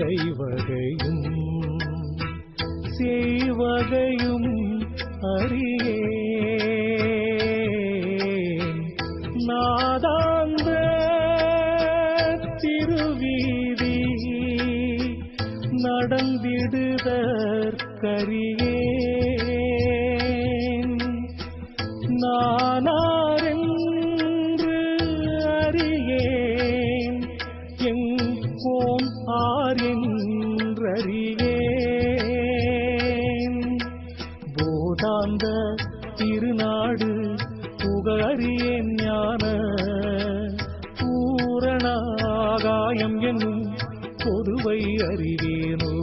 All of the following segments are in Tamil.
கைவகையும் செய்வகையும் அறியேன். நாதாந்த திருவீதி நடந்திடுதற்கரியேன். நானாரென்று அறியேன், எங்கோன் ஆரென்றறியேன். போதாந்த திருநாடு புக அறியேன் ஞான பூரணாகாயம் என்னும் பொதுவை அறிவேனோ.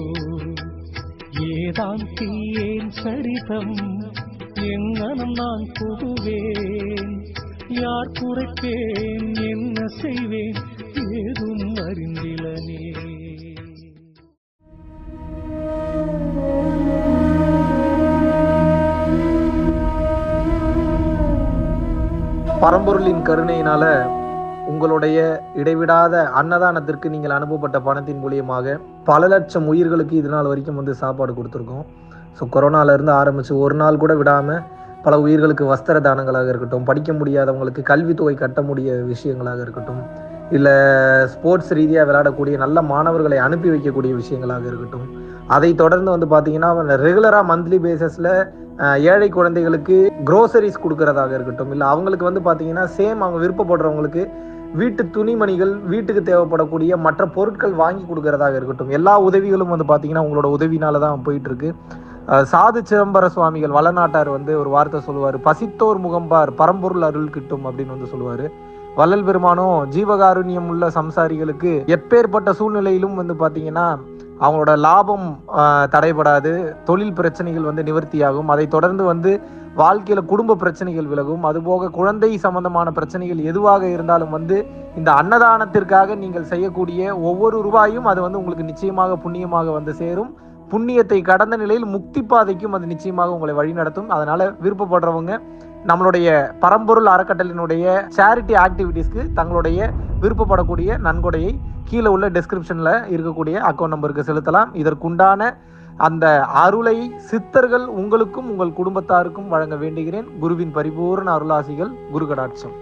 ஏதாந்தியேன் சரிதம் எங்கனம் நான் புகுவேன். யார் குறைப்பேன் என்ன செய்வேன் ஏதும் அறிந்திலனே. பரம்பொருளின் கருணையினால உங்களுடைய இடைவிடாத அன்னதானத்திற்கு நீங்கள் அனுப்பப்பட்ட பணத்தின் மூலியமாக பல லட்சம் உயிர்களுக்கு இது நாள் வரைக்கும் சாப்பாடு கொடுத்துருக்கோம். ஸோ கொரோனாவிலேருந்து ஆரம்பித்து ஒரு நாள் கூட விடாமல் பல உயிர்களுக்கு வஸ்திர தானங்களாக இருக்கட்டும், படிக்க முடியாதவங்களுக்கு கல்வித்தொகை கட்ட முடிய விஷயங்களாக இருக்கட்டும், இல்லை ஸ்போர்ட்ஸ் ரீதியாக விளையாடக்கூடிய நல்ல மாணவர்களை அனுப்பி வைக்கக்கூடிய விஷயங்களாக இருக்கட்டும், அதை தொடர்ந்து பார்த்தீங்கன்னா ரெகுலராக மந்த்லி பேசிஸில் ஏழை குழந்தைகளுக்கு க்ரோசரிஸ் கொடுக்கறதாக இருக்கட்டும், இல்லை அவங்களுக்கு பார்த்தீங்கன்னா சேம் அவங்க விருப்பப்படுறவங்களுக்கு வீட்டு துணிமணிகள், வீட்டுக்கு தேவைப்படக்கூடிய மற்ற பொருட்கள் வாங்கி கொடுக்கறதாக இருக்கட்டும், எல்லா உதவிகளும் பார்த்தீங்கன்னா உங்களோட உதவினால தான் போயிட்டுருக்கு. சாது சிதம்பர சுவாமிகள் வளநாட்டார் ஒரு வார்த்தை சொல்லுவார், பசித்தோர் முகம்பார் பரம்பொருள் அருள் கிட்டும் அப்படின்னு சொல்லுவார். வள்ளல் பெருமானும் ஜீவகாருண்யம் உள்ள சம்சாரிகளுக்கு எப்பேற்பட்ட சூழ்நிலையிலும் பார்த்தீங்கன்னா அவங்களோட லாபம் தடைபடாது, தொழில் பிரச்சனைகள் நிவர்த்தியாகும், அதை தொடர்ந்து வாழ்க்கையில குடும்ப பிரச்சனைகள் விலகும், அதுபோக குழந்தை சம்பந்தமான பிரச்சனைகள் எதுவாக இருந்தாலும் இந்த அன்னதானத்திற்காக நீங்கள் செய்யக்கூடிய ஒவ்வொரு ரூபாயும் அது உங்களுக்கு நிச்சயமாக புண்ணியமாக சேரும். புண்ணியத்தை கடந்த நிலையில் முக்தி பாதைக்கும் அது நிச்சயமாக உங்களை வழிநடத்தும். அதனால விருப்பப்படுறவங்க நம்மளுடைய பரம்பொருள் அறக்கட்டளினுடைய சேரிட்டி ஆக்டிவிட்டீஸ்க்கு தங்களுடைய விருப்பப்படக்கூடிய நன்கொடையை கீழே உள்ள டெஸ்கிரிப்ஷன்ல இருக்கக்கூடிய அக்கௌண்ட் நம்பருக்கு செலுத்தலாம். இதற்குண்டான அந்த அருளை சித்தர்கள் உங்களுக்கும் உங்கள் குடும்பத்தாருக்கும் வழங்க வேண்டுகிறேன். குருவின் பரிபூர்ண அருளாசிகள். குரு கடாட்சம்.